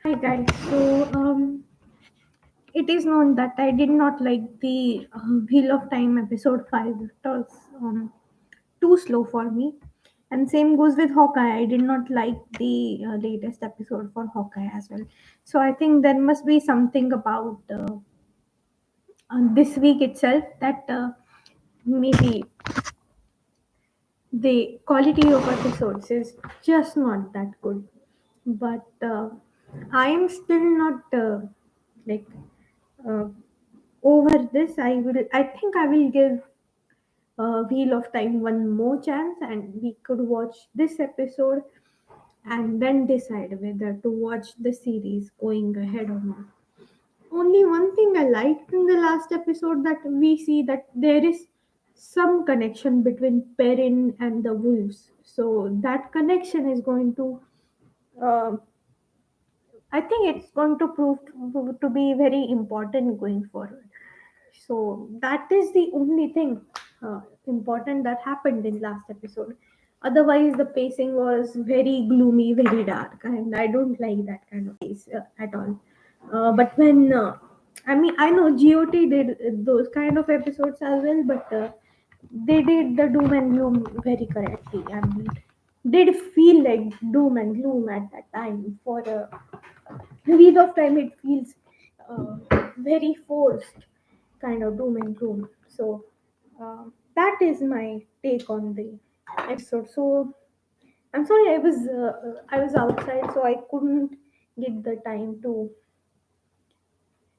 Hi guys. It is known that I did not like the Wheel of Time episode 5. It was too slow for me. And same goes with Hawkeye. I did not like the latest episode for Hawkeye as well. So I think there must be something about this week itself that maybe the quality of episodes is just not that good. But I am still not like uh, over this. I think I will give Wheel of Time one more chance, and we could watch this episode and then decide whether to watch the series going ahead or not. Only one thing I liked in the last episode, that we see that there is some connection between Perrin and the wolves. So that connection is going to uh, I think it's going to prove to be very important going forward. So that is the only thing important that happened in last episode. Otherwise, the pacing was very gloomy, very dark, and I don't like that kind of pace at all. But when I mean, I know GOT did those kind of episodes as well, but they did the doom and gloom very correctly. I mean, did feel like doom and gloom at that time. For Wheel of Time, it feels very forced, kind of doom and gloom. So that is my take on the episode. So I'm sorry, I was outside, so I couldn't get the time to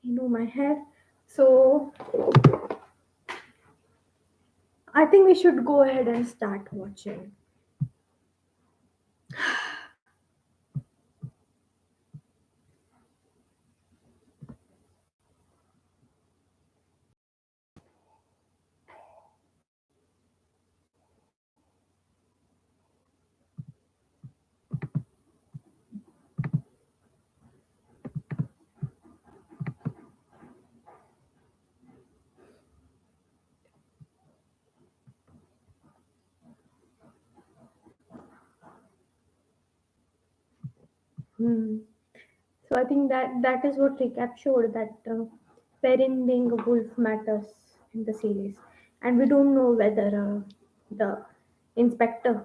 my hair. So I think we should go ahead and start watching. Hmm. So I think that is what recap showed, that Perrin being a wolf matters in the series, and we don't know whether the inspector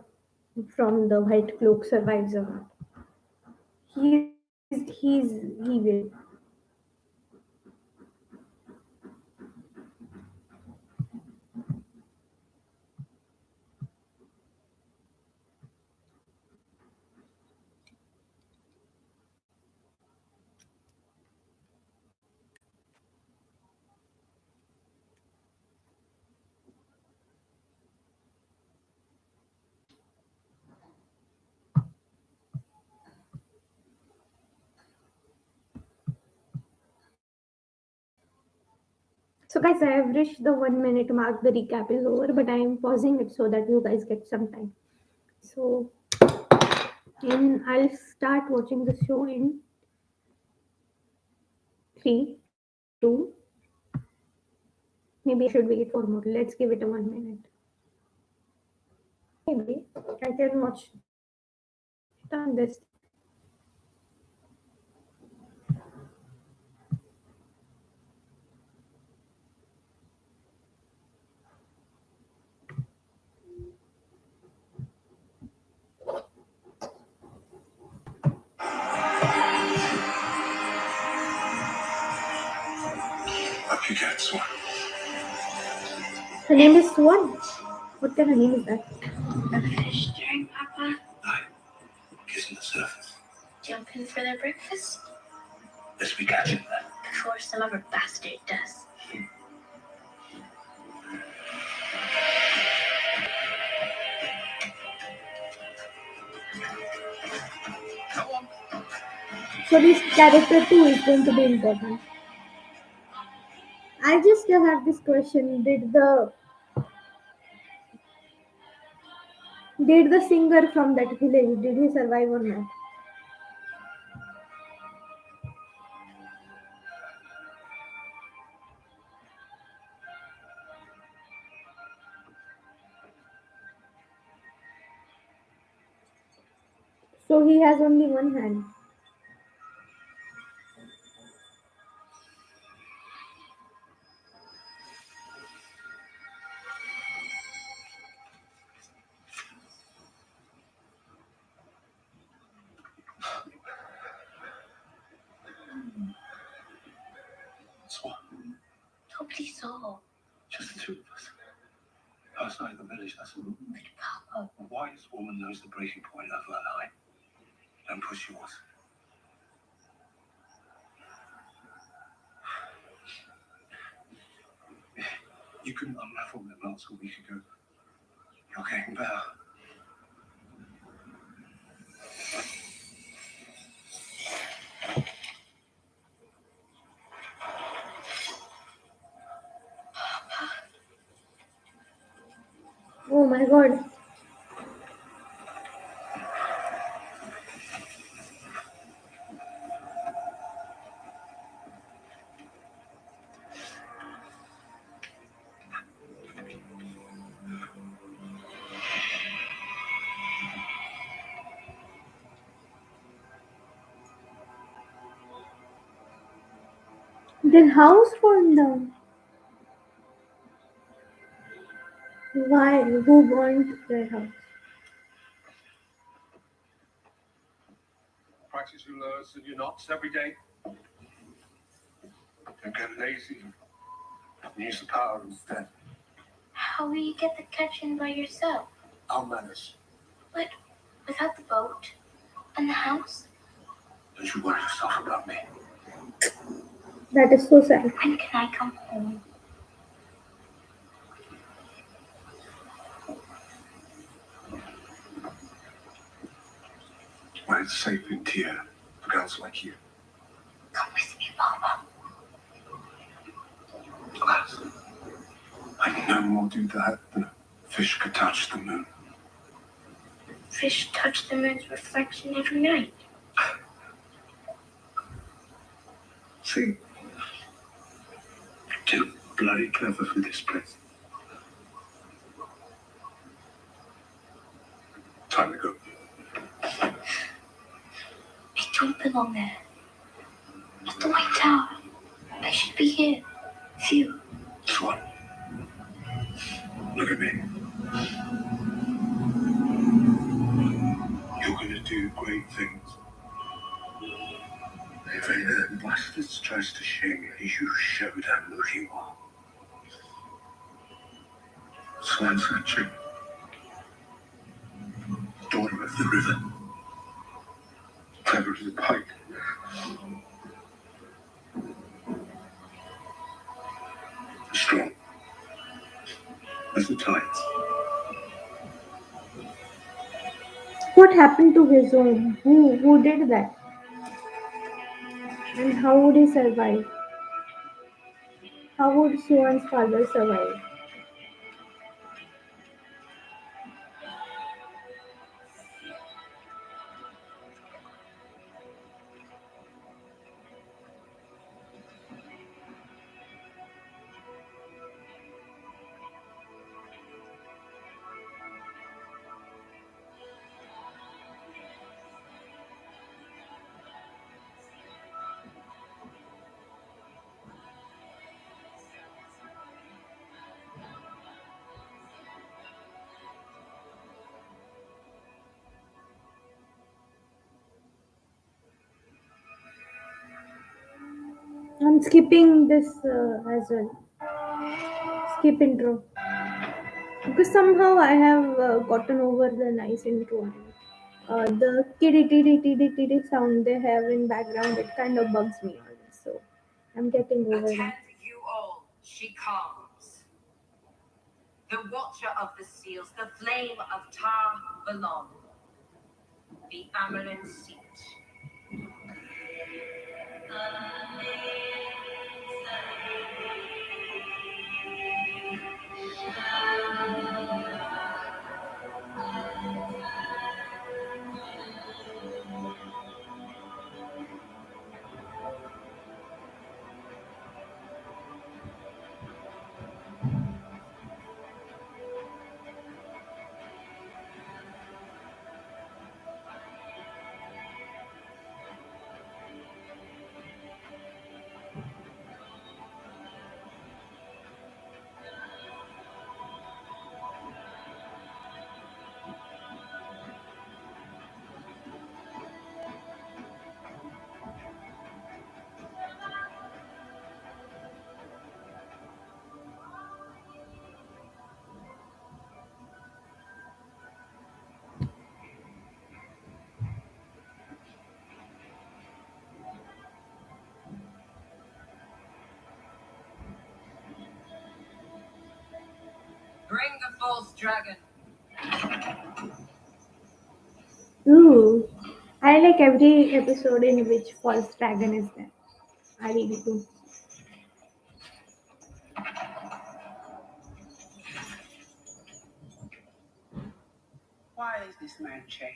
from the White Cloak survives or not. He will. So guys, I have reached the 1 minute mark. The recap is over, but I am pausing it so that you guys get some time. So and I'll start watching the show in 3, 2. Maybe I should wait for more. Let's give it a 1 minute. Maybe I can watch it on this. Up you get, Swan. Her name is Swan. What kind of name is that? A fish during Papa. Aye, kissing the surface. Jumping for their breakfast? Let's be catching that. Before some other bastard does. So this character too is going to be important. I just have this question: did the singer from that village, did he survive or not? So he has only one hand. Nobody saw. Just the two of us. Outside the village, that's all. But Papa, A wise woman knows the breaking point of her line. Don't push yours. You couldn't unravel them knots a week ago. You're getting better. Oh my god. Their house burned down. Why? Who burned their house? Practice your lures and your knots every day. Don't get lazy. Use the power instead. how will you get the catching by yourself? I'll manage. But without the boat and the house? Don't you worry yourself about me. That is so sad. When can I come home? When it's safe in Tyr for girls like you. Come with me, Papa. Lass, I no more do that than a fish could touch the moon. Fish touch the moon's reflection every night. See? You're too bloody clever for this place. Time to go. I don't belong there. Not the White Tower. I should be here. With you. Swan, look at me. You're gonna do great things. If any of them bastards tries to shame you, you show them who you are. Swan's hatching. Daughter of the river. Clever as a pike. Strong as the tides. What happened to his home? Who did that? And how would he survive? How would Swan's father survive? I'm skipping this as well. Skip intro. Because somehow I have gotten over the nice intro. The kitty titty titty titty sound they have in background, it kind of bugs me always. So I'm getting over Attend that. you all, she comes. The watcher of the seals, the flame of Tar Valon, the Amelin seat. false dragon. Ooh, I like every episode in which false dragon is there. I really do. Why is this man chained?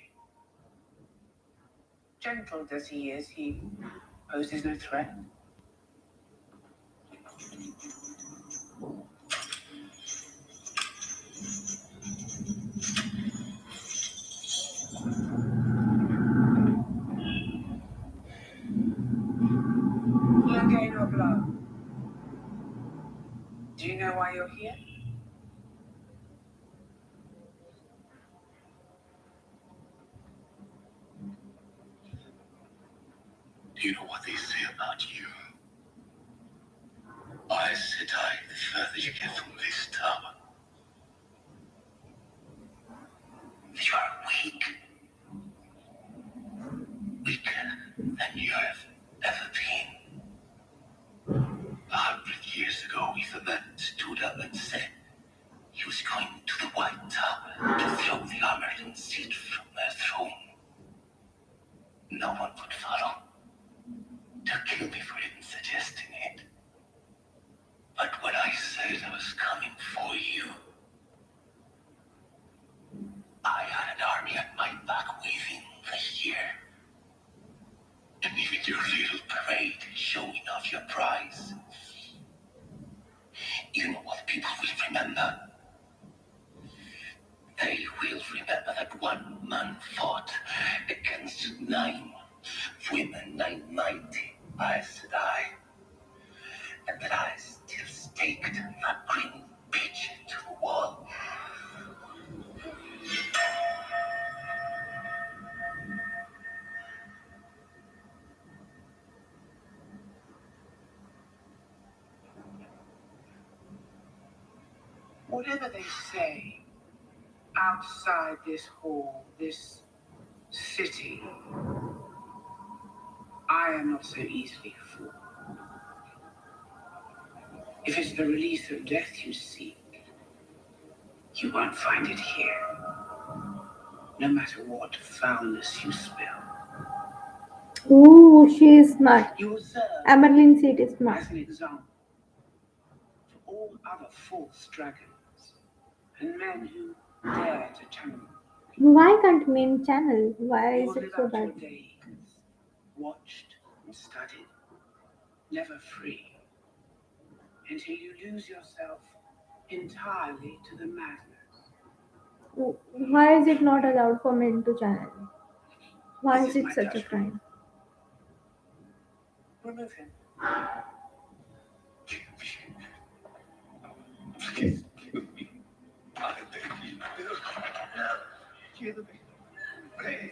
Gentle as he is, he poses no threat. You gain or blow? Do you know why you're here? Do you know what they say about you? Aes Sedai, the further you get from this tower, you are weak. Weaker than you have ever been. 100 years ago, if a man stood up and said he was going to the White Tower to throw the Amerlin seat from their throne, no one would follow. They'll kill me for even suggesting it. But when I said I was coming for you, I had an army at my back waiting for year. And even your little parade showing off your prize. You know what people will remember? They will remember that one man fought against 9 women, 9 mighty Aes Sedai. And that I still staked that green bitch to the wall. Whatever they say, outside this hall, this city, I am not so easily fooled. If it's the release of death you seek, you won't find it here. No matter what foulness you spill. Ooh, she is smart. You will serve Amerlin Seat is smart. as an example for all other false dragons and men who dare to challenge. Why can't main channel? Why You is will it live so out your bad? days, watched and studied, never free, until you lose yourself entirely to the madness. Why is it not allowed for men to channel? Why This is is it my such a judgment. crime? Remove him. Please kill me. I beg you. Kill me. Please.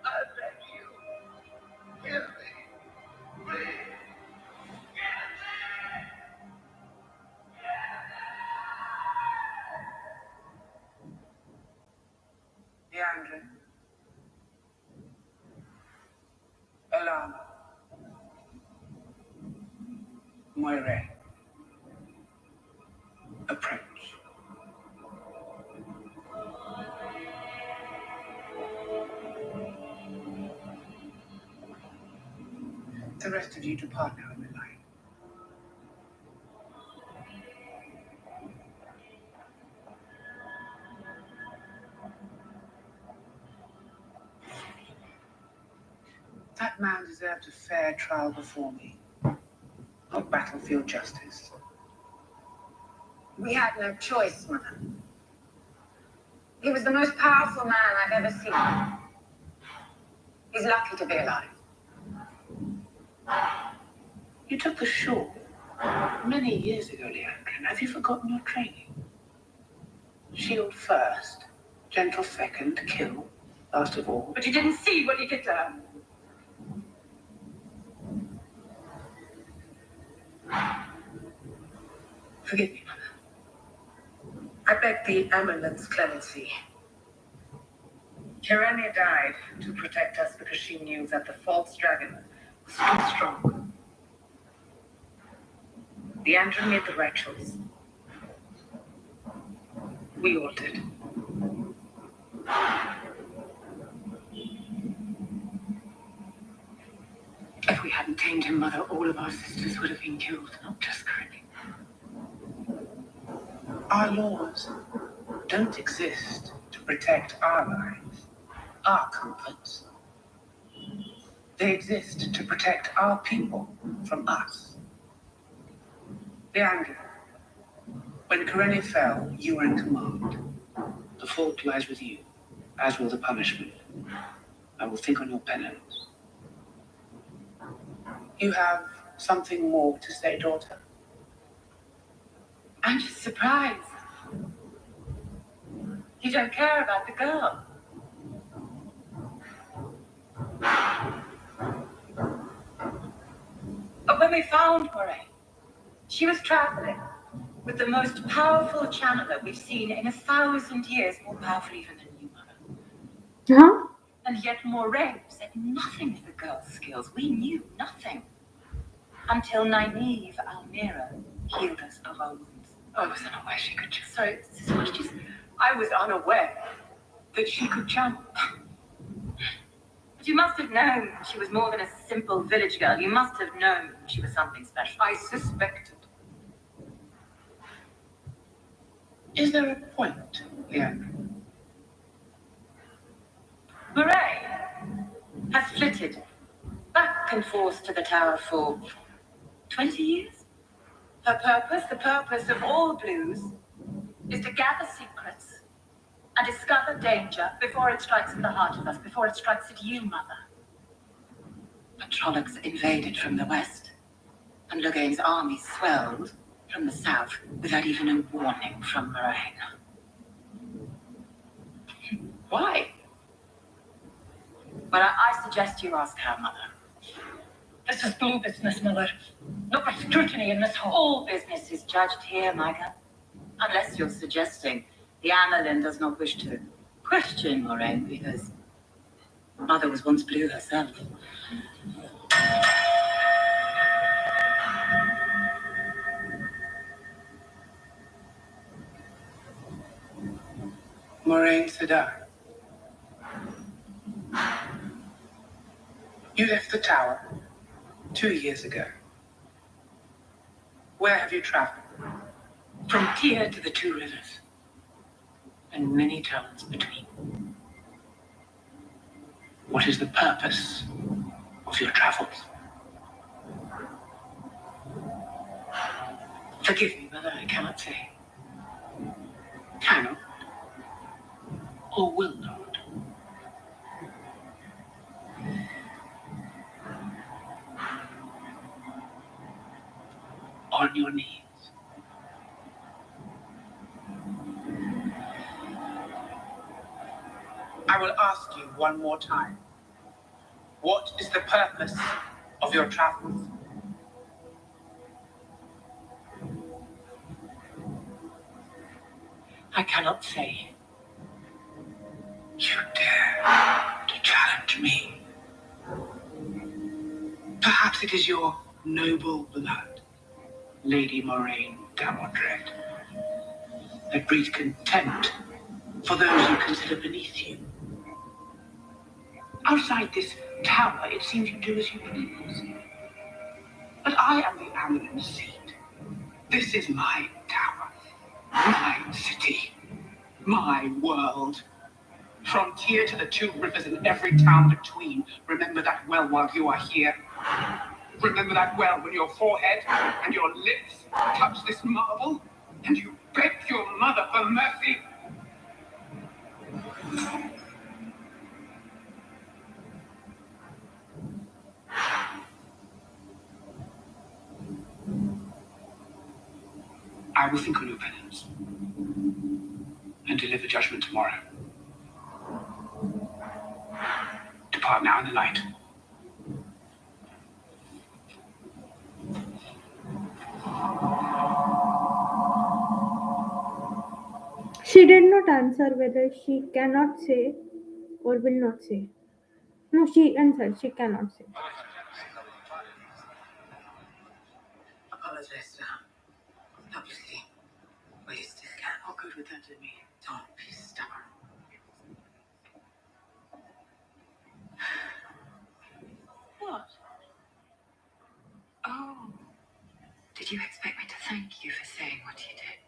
I beg you. Kill me. Please. Leandrin. Elana. Moire. Approach. The rest of you depart now in the light. That man deserved a fair trial before me, not battlefield justice. We had no choice, Mother. He was the most powerful man I've ever seen. He's lucky to be alive. You took the shore many years ago, Leandrin. Have you forgotten your training? Shield first, gentle second, kill last of all. But you didn't see what he did to her. Forgive me, Mother. I beg the Amerlin's clemency. Kirania died to protect us because she knew that the false dragon was too strong. Leandrin made the right choice. We all did. If we hadn't tamed him, Mother, all of our sisters would have been killed, not just Curly. Our laws don't exist to protect our lives, our comforts. They exist to protect our people from us. Leandra, when Corellia fell, you were in command. The fault lies with you, as will the punishment. I will think on your penance. You have something more to say, daughter? I'm just surprised. You don't care about the girl. But when we found Moray, she was traveling with the most powerful channeler we've seen in 1,000 years, more powerful even than you, Mother. Huh? And yet Moray said nothing of the girl's skills. We knew nothing. Until Nynaeve Almira healed us of our wounds. I was unaware she could just... Sorry, what did you say? I was unaware that she could channel. But you must have known she was more than a simple village girl. You must have known she was something special. I suspected. Is there a point, Leandra? Moray has flitted back and forth to the tower for 20 years. Her purpose, the purpose of all blues, is to gather secrets and discover danger before it strikes at the heart of us, before it strikes at you, Mother. But Trollocs invaded from the west, and Loghain's army swelled from the south without even a warning from Moraine. Why? Well, I suggest you ask her, Mother. This is blue business, Mother. Look at scrutiny in this hall. All business is judged here, Micah. Unless you're suggesting the Amelin does not wish to question Moraine because Mother was once blue herself. Moraine Sedar. You left the tower 2 years ago. Where have you traveled? From Tyr to the Two Rivers, and many towns between. What is the purpose of your travels? Forgive me, Mother, I cannot say. Cannot or will not? On your knees. I will ask you one more time. What is the purpose of your travels? I cannot say. You dare to challenge me. Perhaps it is your noble blood, Lady Moraine Damodred, that breeds contempt for those you consider beneath you. Outside this tower, it seems you do as you please. But I am the Amelin seat. This is my tower, my city, my world. From Tyr to the Two Rivers and every town between. Remember that well while you are here. Remember that well when your forehead and your lips touch this marble and you beg your mother for mercy. I will think on your penance and deliver judgment tomorrow. Depart now in the light. She did not answer whether she cannot say or will not say. No, she answered she cannot say. Apologize now. Publicly. But you still can. Oh, good would that do me? Don't be stubborn. What? Oh. Did you expect me to thank you for saying what you did?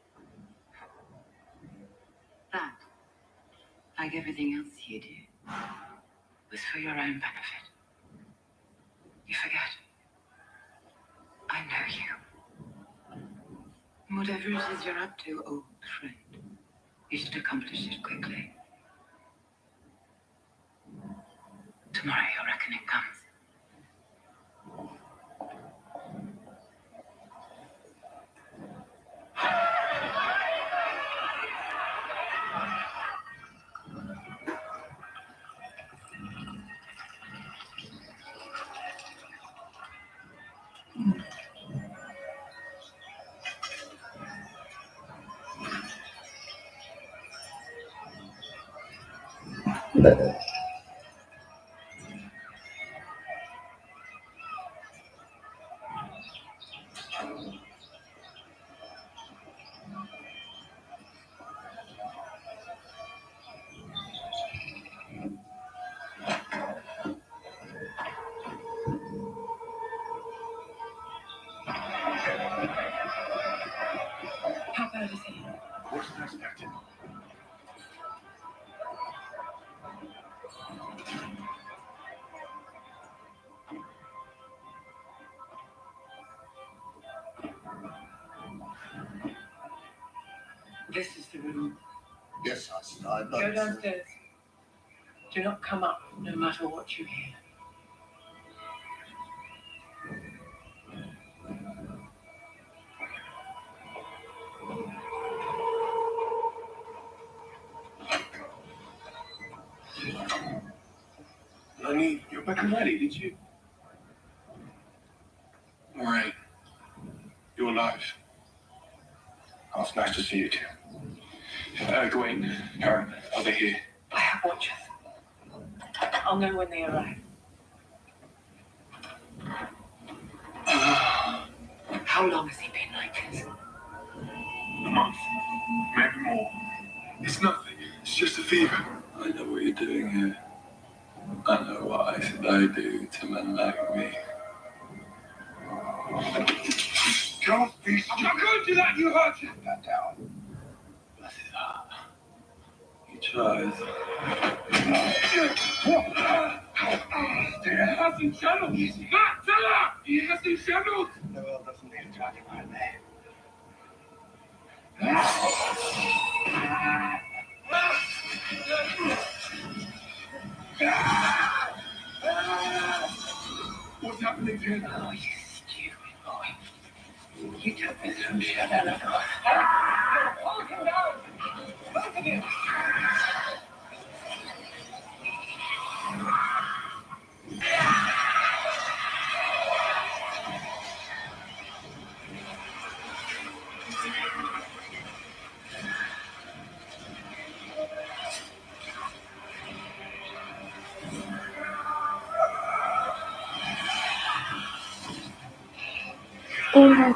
That, like everything else you do, was for your own benefit. You forget. I know you. Whatever it is you're up to, old friend, you should accomplish it quickly. Tomorrow your reckoning comes. How bad is he? Worse than expected. This is the room. Yes, I Go downstairs. Do not come up, no matter what you hear. Honey, you're back already, did you? All right. You're alive. Oh, it's nice to see you too. Gawain, Karen, are they here? I have watchers. I'll know when they arrive. How long has he been like this? A month. Maybe more. It's nothing. It's just a fever. I know what you're doing here. I know what I said I do to men like me. Don't be stupid. I'm not going to let you hurt him. That down. Bless his heart. He tries. Der hat ihn Shadow. He has in Shadow. The world doesn't need to talk about me. What's happening to him? Oh, you stupid boy. You took this from Shadow. Hold him down! Both of you! Oh my.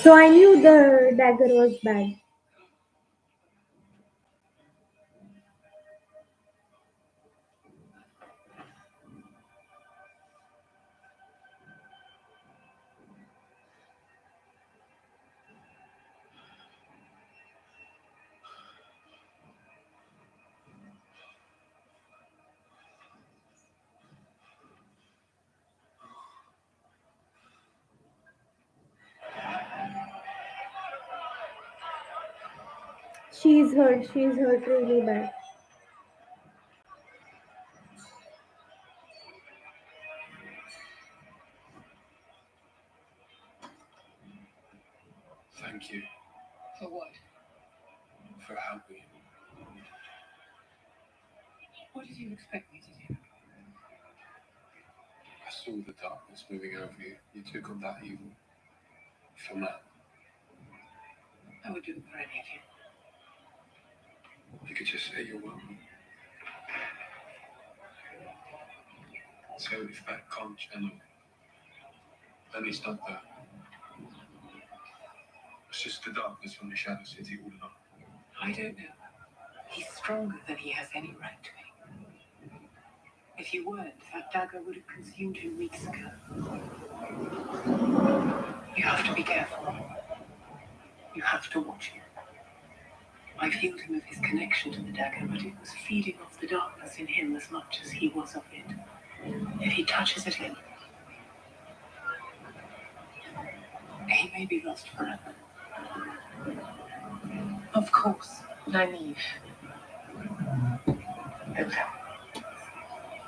So I knew the dagger was bad. She's hurt. She's hurt really bad. Thank you For what? for helping. What did you expect me to do? I saw the darkness moving over you. You took on that evil. From that. I would do it for any of you. You could just say you're welcome. So if that can't channel, then it's not that. It's just the darkness from the Shadow City all along. I don't know. He's stronger than he has any right to be. If you weren't, that dagger would have consumed him weeks ago. You have to be careful. You have to watch him. I healed him of his connection to the dagger, but it was feeding off the darkness in him as much as he was of it. If he touches it again, he may be lost forever. Of course, Nynaeve.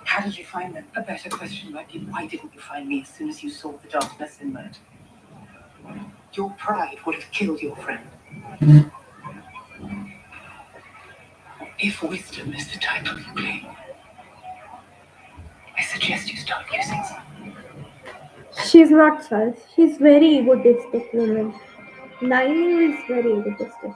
How did you find them? A better question might be, why didn't you find me as soon as you saw the darkness in Mert? Your pride would have killed your friend. If wisdom is the title you claim, I suggest you start using some. She's not sus. She's very egotistic woman. Nynaeve is very egotistic.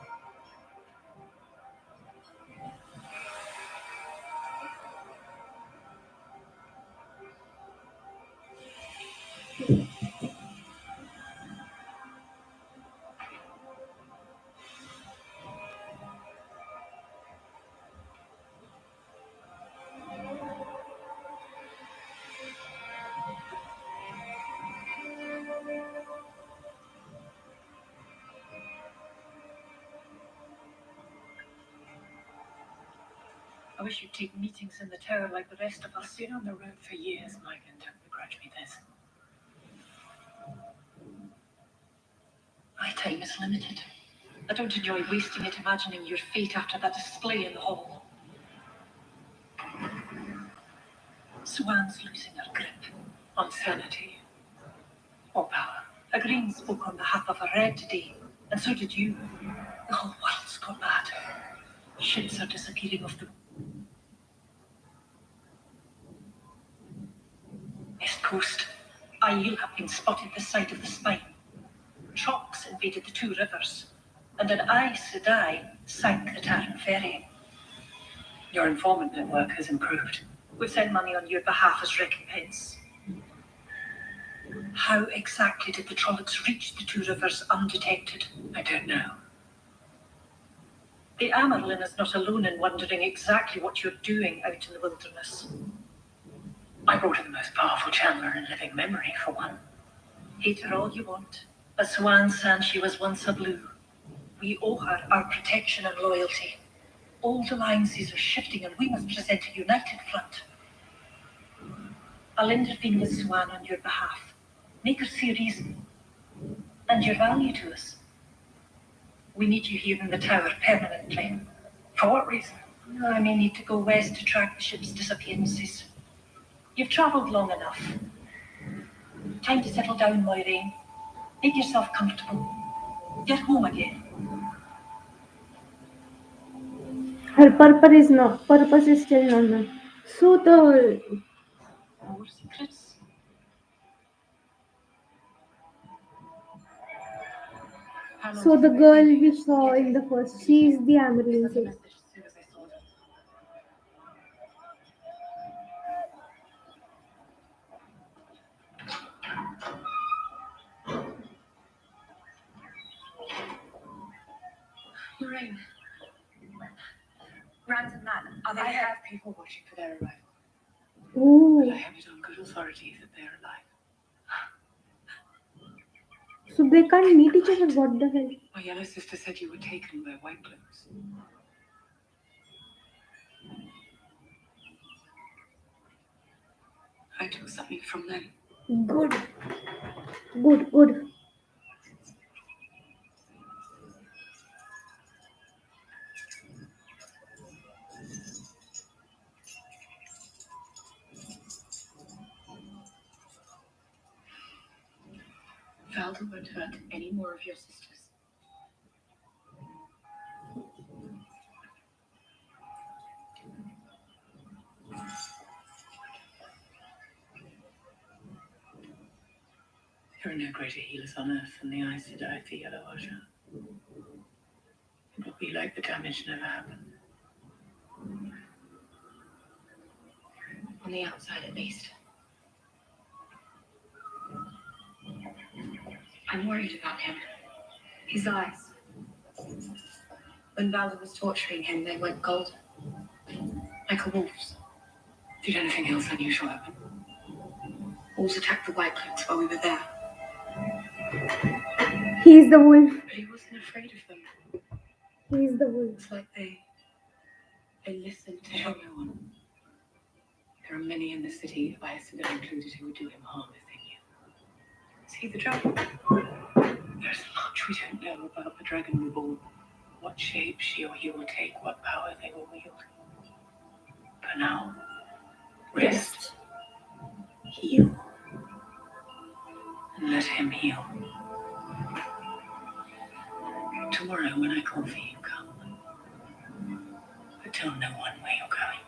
I wish you'd take meetings in the tower like the rest of us. I've been on the road for years, Mike, and don't begrudge me this. My time is limited. I don't enjoy wasting it imagining your fate after that display in the hall. Swan's losing her grip on sanity or power. A Green spoke on behalf of a Red today, and so did you. The whole world's gone mad. Ships are disappearing off the west coast. Aiel have been spotted this side of the spine. Trox invaded the two rivers, and an Aes Sedai sank the Tarran ferry. Your informant network has improved. We've sent money on your behalf as recompense. How exactly did the Trollocs reach the two rivers undetected? I don't know. The Amerlin is not alone in wondering exactly what you're doing out in the wilderness. I brought her the most powerful channeler in living memory, for one. Hate her all you want. A Swan San she was once a Blue. We owe her our protection and loyalty. Old alliances are shifting, and we must present a united front. I'll intervene with Swan on your behalf. Make her see reason and your value to us. We need you here in the tower permanently. For what reason? I may need to go west to track the ship's disappearances. You've travelled long enough. Time to settle down, Moiraine. Make yourself comfortable. Get home again. Her purpose is still not known. So the More secrets? so the girl we saw in the first, she's the Amaryllis. Sent a message as soon as I saw them. Moiraine. Rand and Matt, are they I have people watching for their arrival. Oh, But I have it on good authority that they're alive. so they can't meet each other. What the hell? My yellow sister said you were taken by White Cloaks. I took something from them. Good, good, good. Valda won't hurt any more of your sisters. There are no greater healers on earth than the Aes Sedai for Yellow Asha. It will be like the damage never happened. On the outside, at least. I'm worried about him. His eyes. When Valor was torturing him, they went golden. Like a wolf's. Did anything else unusual happen? Wolves attacked the White Cloaks while we were there. He's the wolf. But he wasn't afraid of them. He's the wolf. It's like they listened to Tell him. no one. There are many in the city, Isildur included, who would do him harm if they knew. See the dragon? There's much we don't know about the Dragon Reborn. What shape she or he will take, what power they will wield. For now, rest, heal, and let him heal. Tomorrow when I call for you, come. But tell no one where you're going.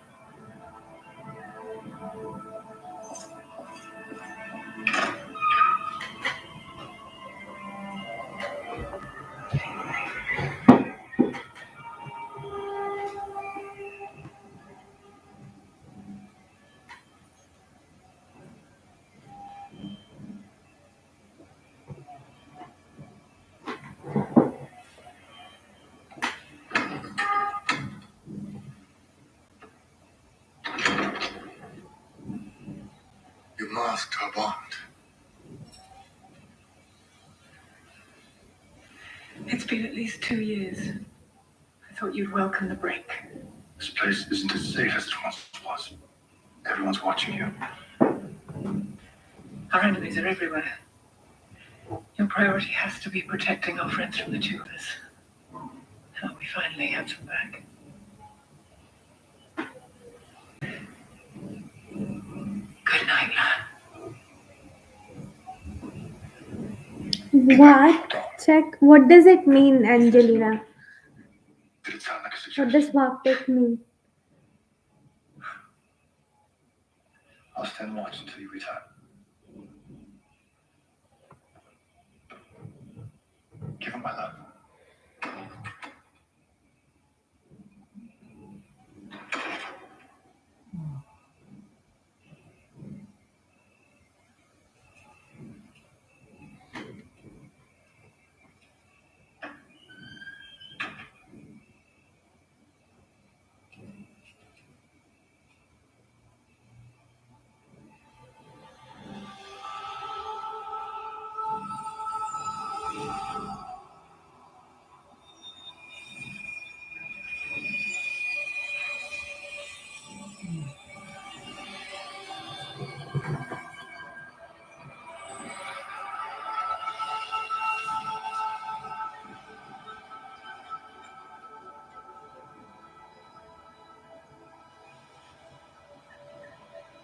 You masked our bond. It's been at least 2 years. I thought you'd welcome the break. This place isn't as safe as it once was. Everyone's watching you. Our enemies are everywhere. Your priority has to be protecting our friends from the tubers. Now we finally have them back. Good night, lad. What? Check. What does it mean, Angelina? Did it sound like a What suggestion? does Vaktek mean? I'll stand watch until you return. Give him my love.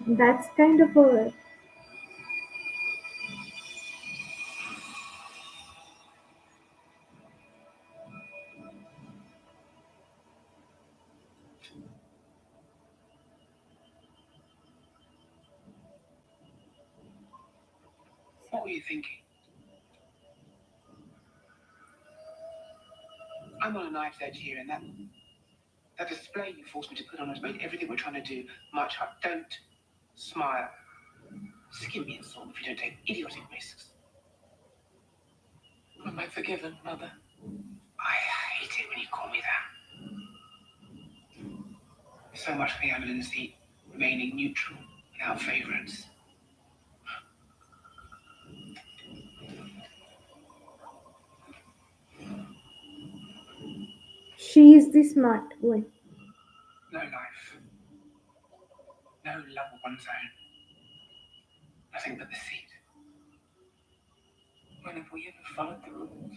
That's kind of a. What were you thinking? I'm on a knife's edge here, and that display you forced me to put on has made everything we're trying to do much harder. Don't smile. Skin me and soul if you don't take idiotic risks. Am I forgiven, Mother? I hate it when you call me that. So much for the Amazon's remaining neutral without favorites. She's the smart one. No life. No love of one's own. Nothing but the seed. When have we ever followed the rules?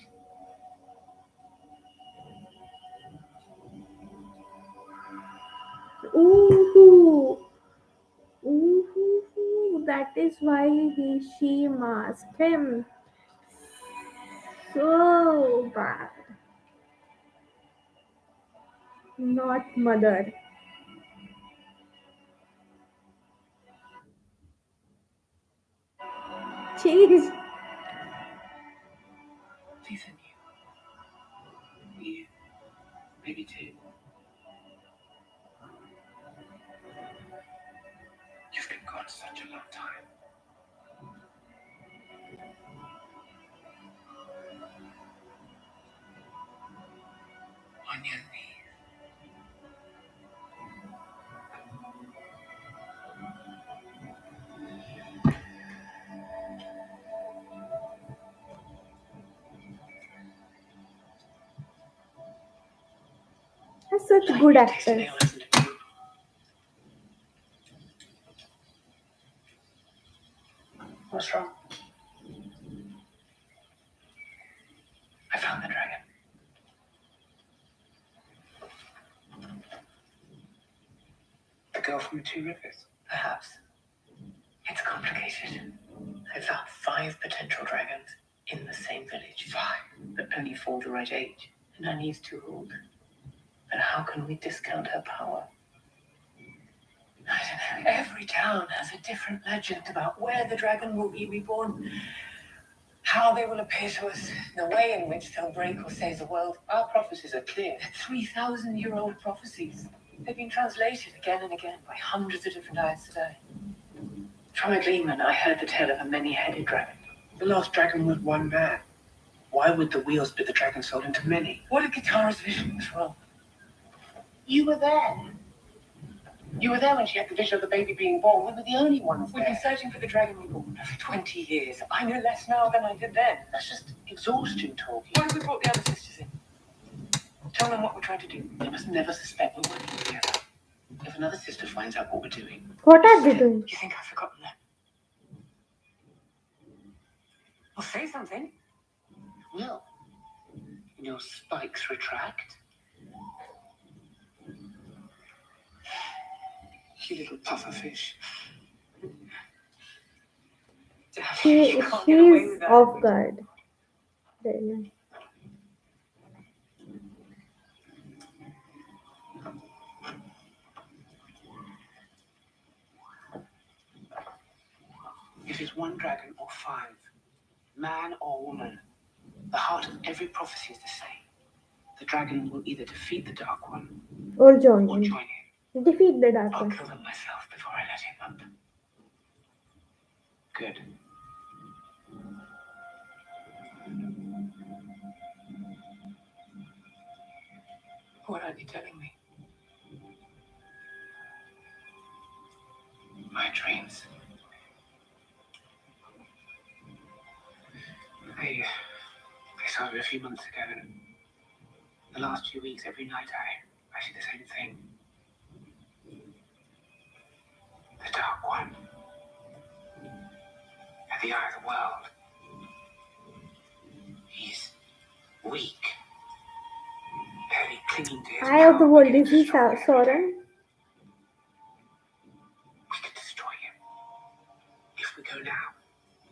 Ooh. Ooh. That is why she masked him. So bad. Not mother. Jeez. These are new. You, maybe two. not such a long time. On your knees. They're such Like good you taste actors. nail, isn't it? What's wrong? I found the dragon. The girl from the Two Rivers? Perhaps. It's complicated. I found 5 potential dragons in the same village. 5? But only 4 the right age. And Annie's too old. But how can we discount her power? I don't know. Every town has a different legend about where the dragon will be reborn, how they will appear to us, the way in which they'll break or save the world. Our prophecies are clear. They're 3,000-year-old prophecies. They've been translated again and again by hundreds of different eyes today. From a gleeman, I heard the tale of a many-headed dragon. The last dragon was one man. Why would the wheel split the dragon's soul into many? What if Katara's vision was wrong? You were there. You were there when she had the vision of the baby being born. We were the only ones We've been there. searching for the dragon reborn for 20 years. I know less now than I did then. That's just exhaustion talking. Why have we brought the other sisters in? Tell them what we're trying to do. They must never suspect we're working together. If another sister finds out what we're doing, What are they doing? You think I've forgotten that? Well, say something. well, your spikes retract. You little pufferfish. She You can't get away she's with that. off guard. Then If it's one dragon or 5, man or woman, the heart of every prophecy is the same. The dragon will either defeat the Dark One or join or him. join him. Defeat the Dark I'll One. kill them myself before I let him up. Good. What are you telling me? My dreams. They started a few months ago, and the last few weeks, every night I see the same thing. The Dark One. At the eye of the world. He's weak. Barely clinging to his Eye of the power, world. getting Is he stronger every day. Sauron? We could destroy him. If we go now,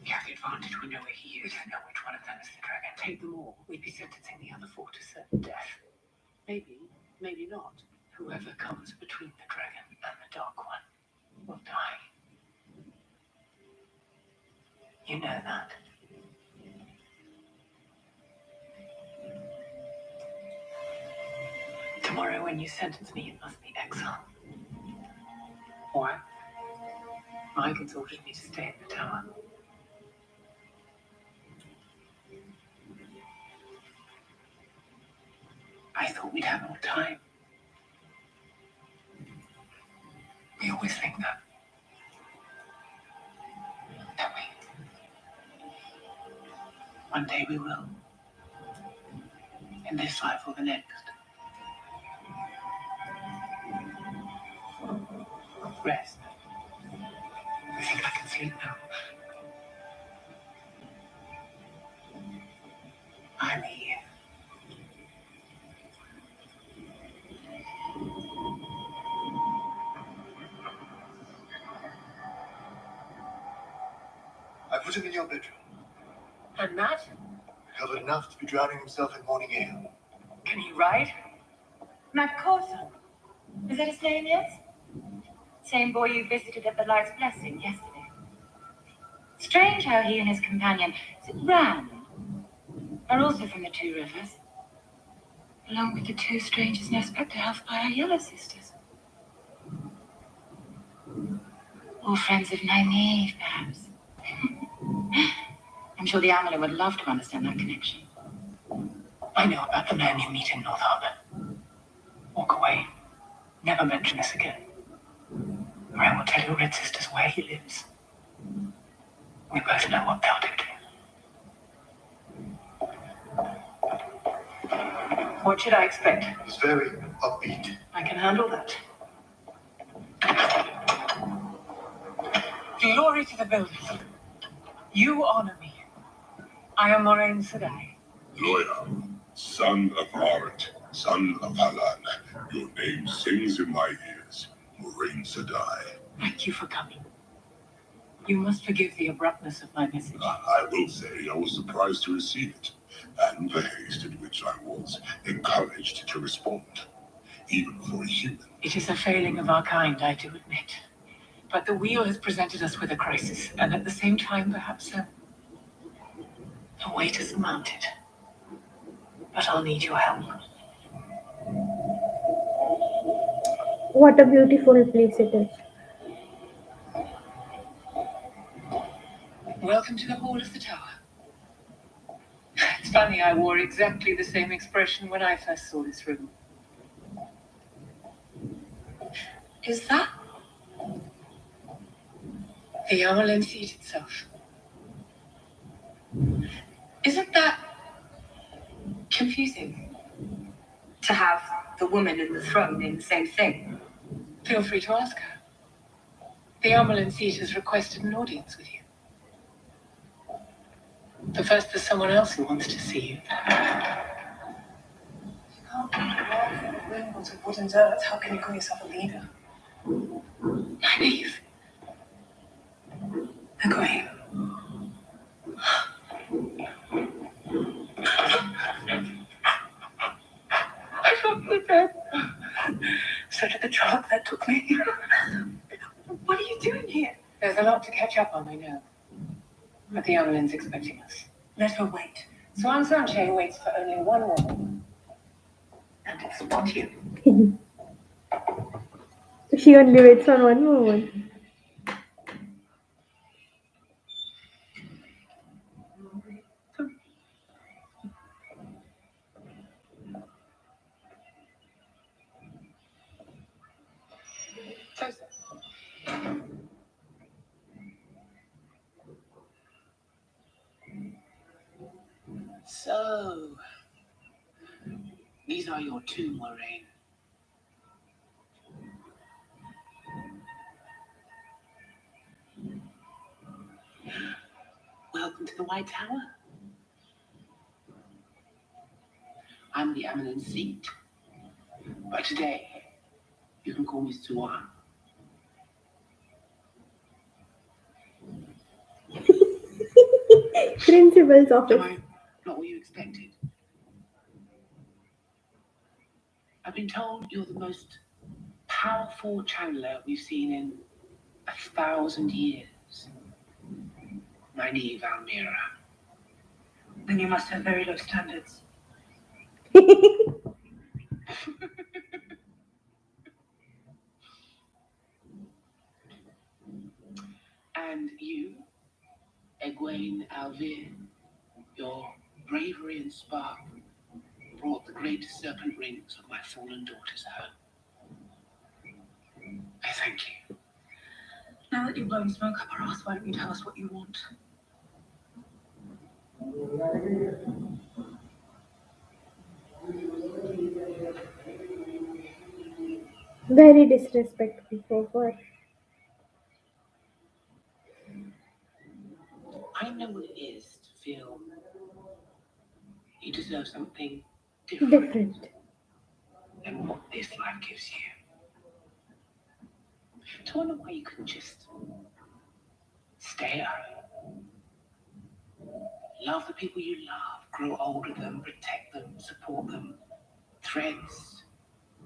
we have the advantage. We know where he We is. don't know which one of them is the dragon. Take them all. We'd be sentencing the other 4 to certain death. Maybe, maybe not. Whoever comes between the dragon and the Dark One will die. You know that. Tomorrow, when you sentence me, it must be exile. Why? Michael's ordered me to stay in the tower. I thought we'd have more time. We always think that. Don't we? One day we will. In this life or the next. Rest. I think I can sleep now. I'm here. I put him in your bedroom. And Matt? Recovered enough to be drowning himself in morning ale. Can he ride? Matt Corson. Is that his name, yes? Same boy you visited at the Light's Blessing yesterday. Strange how he and his companion, is it Ran, are also from the Two Rivers. Along with the 2 strangers now spoke to health by our Yellow Sisters. Or friends of Nynaeve, perhaps. I'm sure the Amelin would love to understand that connection. I know about the man you meet in North Harbor. Walk away. Never mention this again. Or I will tell your Red Sisters where he lives. We both know what they'll do to him. What should I expect? He's very upbeat. I can handle that. Glory to the builders. You honor me. I am Moraine Sedai. Loyal, son of Art, son of Halan. Your name sings in my ears. Moraine Sedai. Thank you for coming. You must forgive the abruptness of my message. I will say I was surprised to receive it, and the haste in which I was encouraged to respond, even for a human. It is a failing of our kind, I do admit. But the wheel has presented us with a crisis, and at the same time, perhaps a weight has mounted. But I'll need your help. What a beautiful place it is. Welcome to the hall of the tower. It's funny, I wore exactly the same expression when I first saw this room. Is that the Amelin seat itself? Isn't that confusing? To have the woman and the throne in the same thing. Feel free to ask her. The Amelin seat has requested an audience with you. But first, there's someone else who wants to see you. What's a wooden dirt? How can you call yourself a leader? Nynaeve. Agree. I thought you were dead. So did the truck that took me. What are you doing here? There's a lot to catch up on, I know. But the Amelin's expecting us. Let her wait. Swan Sanche waits for only one woman. And it's not you. She only waits on one woman. So, these are your two, Moraine. Welcome to the White Tower. I'm the Amelin seat. But today, you can call me Swan. Principal's Am office. I not what you expected? I've been told you're the most powerful channeler we've seen in 1,000 years. Nynaeve Almira. Then you must have very low standards. And you, Egwene Alvir, your bravery and spark brought the great serpent rings of my fallen daughters home. I thank you. Now that you've blown smoke up our ass, why don't you tell us what you want? Very disrespectful for her. I know what it is to feel you deserve something different Different. than what this life gives you. To wonder why you couldn't just stay at home. Love the people you love, grow old with them, protect them, support them. Threads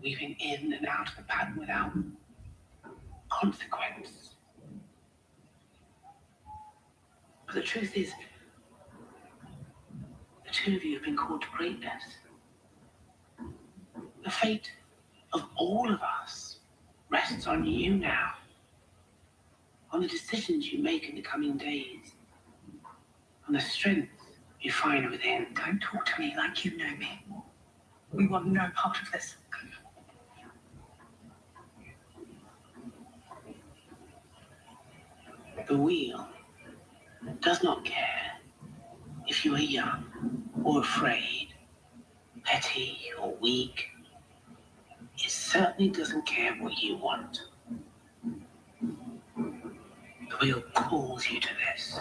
weaving in and out of the pattern without consequence. But the truth is, the two of you have been called to greatness. The fate of all of us rests on you now. on the decisions you make in the coming days, on the strength you find within. Don't talk to me like you know me. We want no part of this. The wheel does not care if you are young or afraid, petty or weak. It certainly doesn't care what you want. The wheel calls you to this,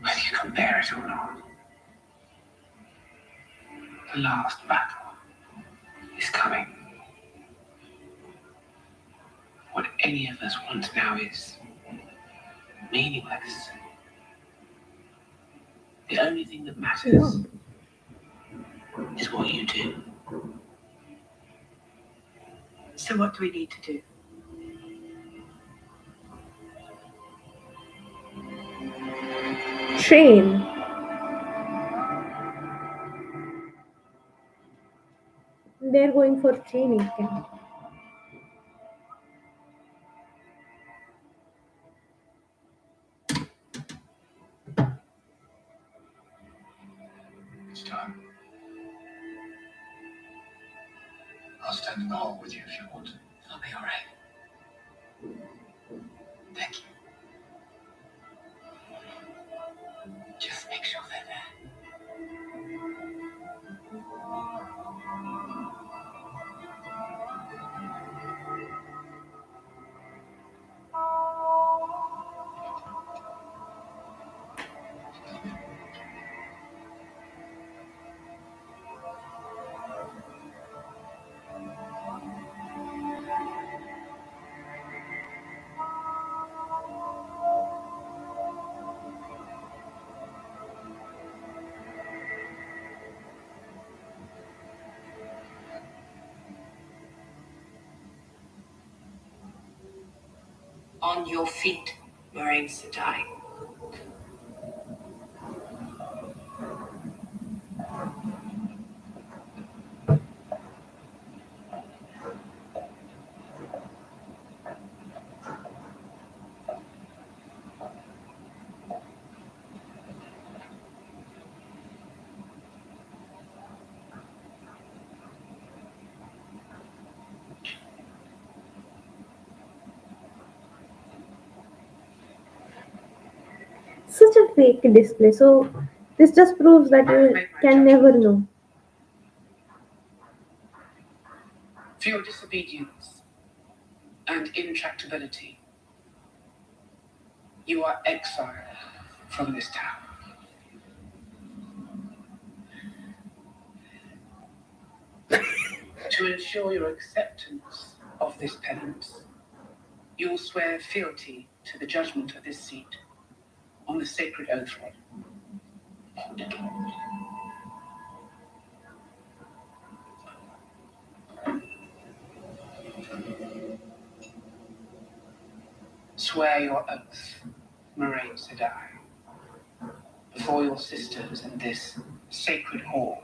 whether you can bear it or not. The last battle is coming. What any of us want now is meaningless. The only thing that matters is what you do. So what do we need to do? Train. They're going for training camp. It's time. I'll stand in the hall with you if you want. I'll be all right. Thank you. Just make sure they're there. On your feet, Moraine Sedai. Such a fake display. So this just proves that you can never know. For your disobedience and intractability, you are exiled from this town. To ensure your acceptance of this penance, you will swear fealty to the judgment of this seat on the sacred oath rod. Swear your oath, Moraine Sedai, before your sisters in this sacred hall.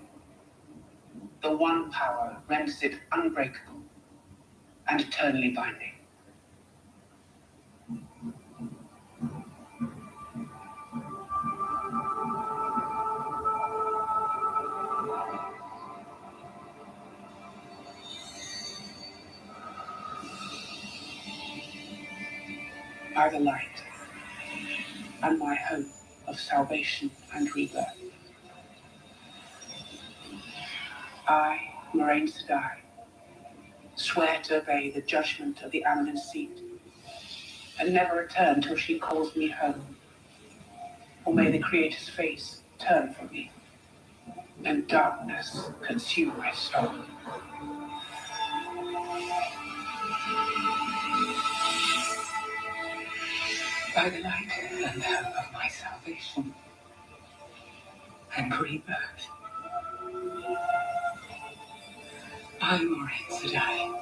The one power renders it unbreakable and eternally binding. By the light and my hope of salvation and rebirth, I, Moraine Sedai, swear to obey the judgment of the Amlin seat and never return till she calls me home. Or may the Creator's face turn from me and darkness consume my soul. By the light and hope of my salvation and rebirth, I, Moraine Sedai,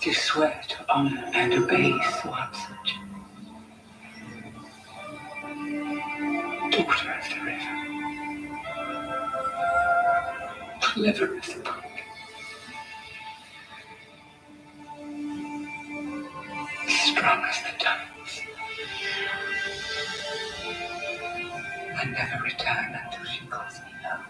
do swear to honor and obey Swansage, daughter of the river, clever as a book, strong as her.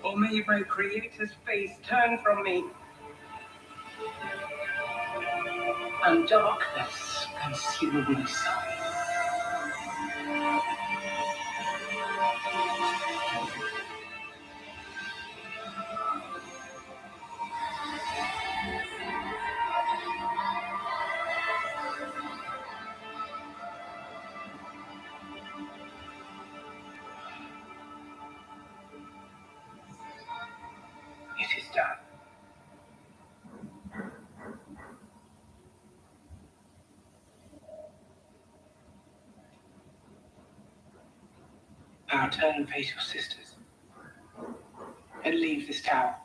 Or may my creator's face turn from me. And darkness consume my soul. It is done. Now turn and face your sisters, and leave this tower.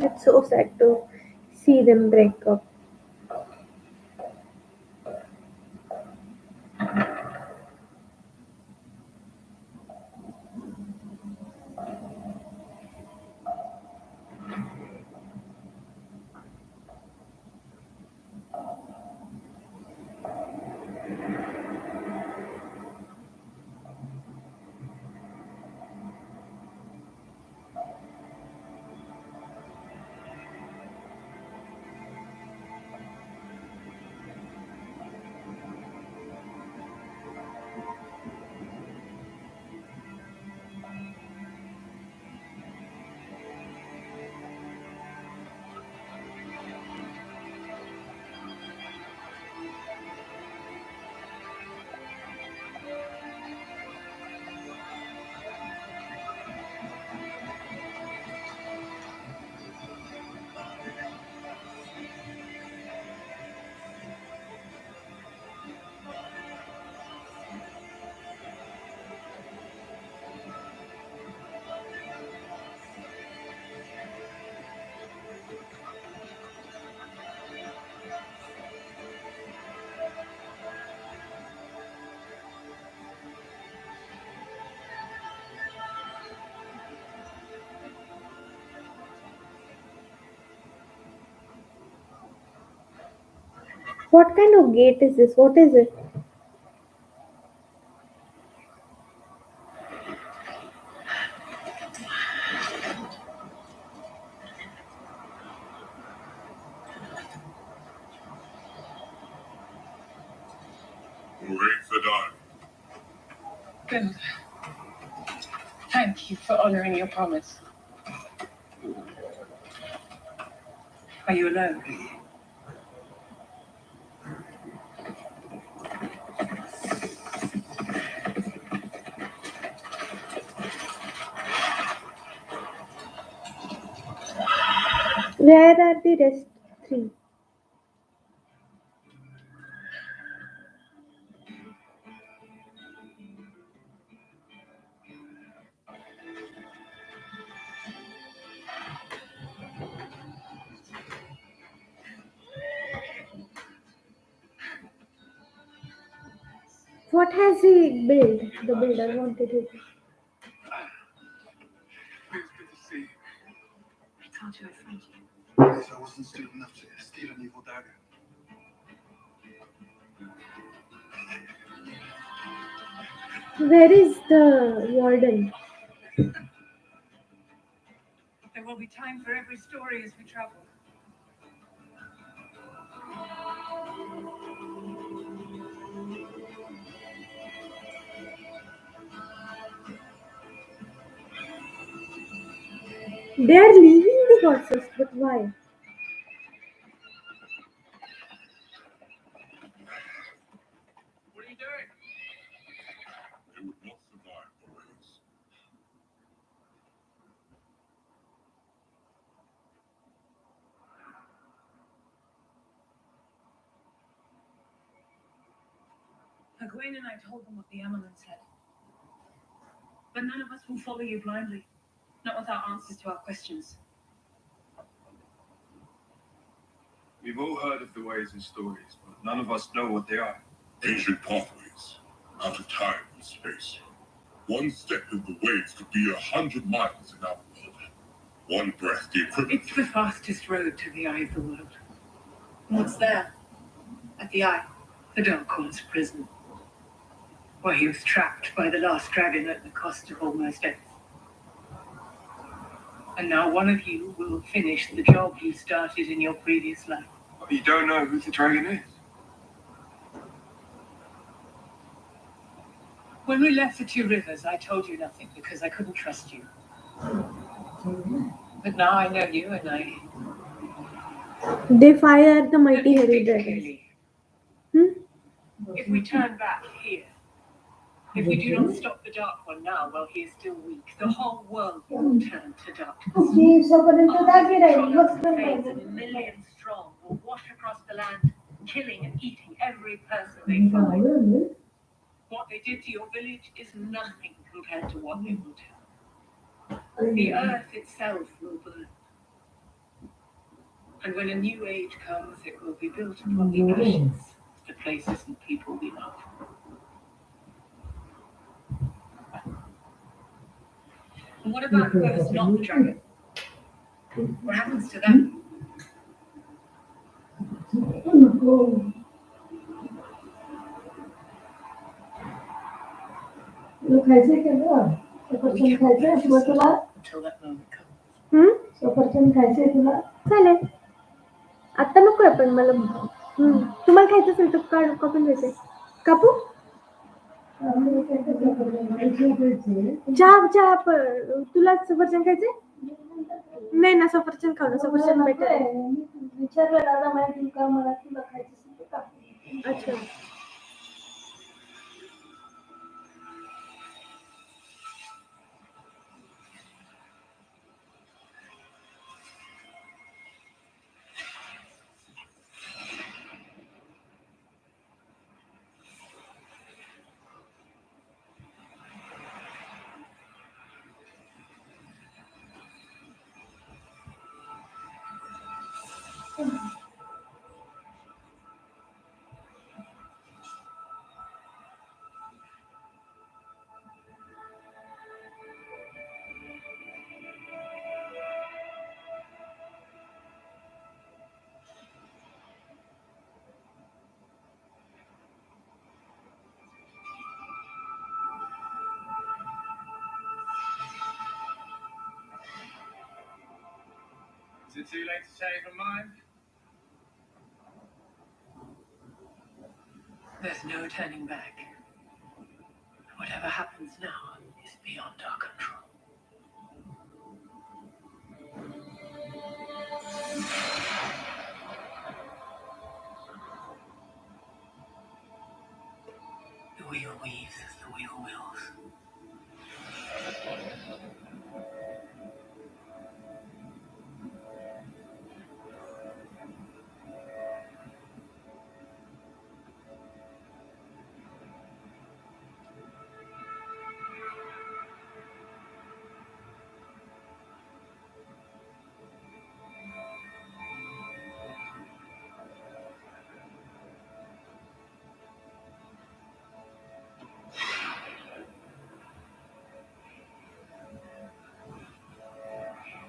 It's so sad to see them break up. What kind of gate is this? What is it? Who ate the dime? Good. Thank you for honoring your promise. Are you alone? Where are the rest three? What has he built? The builder wanted it. Feels good to see you. I told you I'd find you. Because I wasn't stupid enough to steal an evil dagger. Where is the warden? There will be time for every story as we travel. They are leaving the horses, but why? What are you doing? They would not survive the race. Egwene and I told them what the Amelin said. But none of us will follow you blindly, not without answers to our questions. We've all heard of the ways and stories, but none of us know what they are. Ancient pathways, out of time and space. One step in the waves could be 100 miles in our world. One breath, the equivalent. It's the fastest road to the eye of the world. What's there? At the eye? The Darkcorn's prison. Where he was trapped by the last dragon at the cost of almost death. And now one of you will finish the job you started in your previous life. But you don't know who the dragon is. When we left the Two Rivers, I told you nothing because I couldn't trust you. But now I know you and I They fire the mighty Let me hairy speak dragons. clearly. Hmm? If we turn back here, if we do not stop the Dark One now while he is still weak, the whole world will turn to darkness. Millions strong will wash across the land, killing and eating every person they find. What they did to your village is nothing compared to what they will do. The earth itself will burn. And when a new age comes, it will be built upon the ashes of the places and people we love. And what about whoever's not the dragon? What happens to them? We can until that moment comes. चालेल. आता नको आहे पण मला तुम्हाला खायचं असेल तर कापून द्यायचे. कापू? चहा तुला सफरचंद खायचे? नाही ना, सफरचंद खाऊ ना, सफरचंद बेटर आहे. विचारलं दादा माहिती का मला, तुला खायचं असेल तर कापू. अच्छा. Is it too late to change my mind? There's no turning back. Whatever happens now is beyond our control. The wheel weaves as the wheel wills.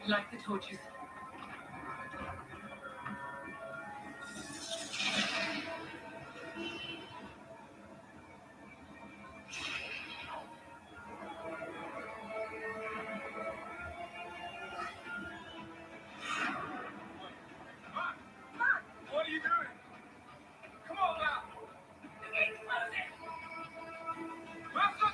Like the torches. What are you doing? Come on now! Master!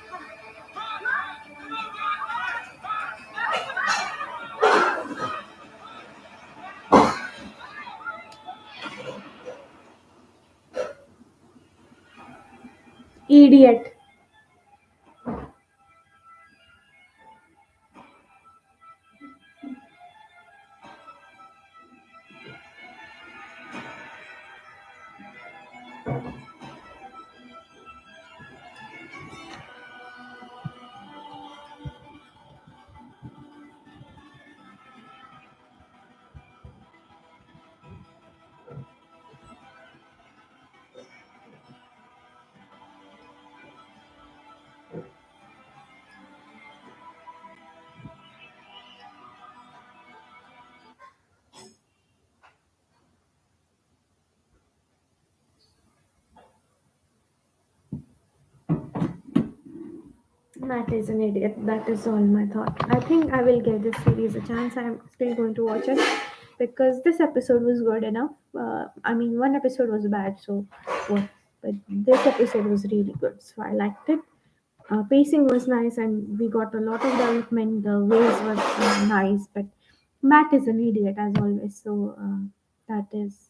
Idiot. Matt is an idiot. That is all my thought. I think I will give this series a chance. I'm still going to watch it because this episode was good enough. I mean, one episode was bad, so what? But this episode was really good, so I liked it. Pacing was nice, and we got a lot of development. The ways were nice, but Matt is an idiot as always. So that is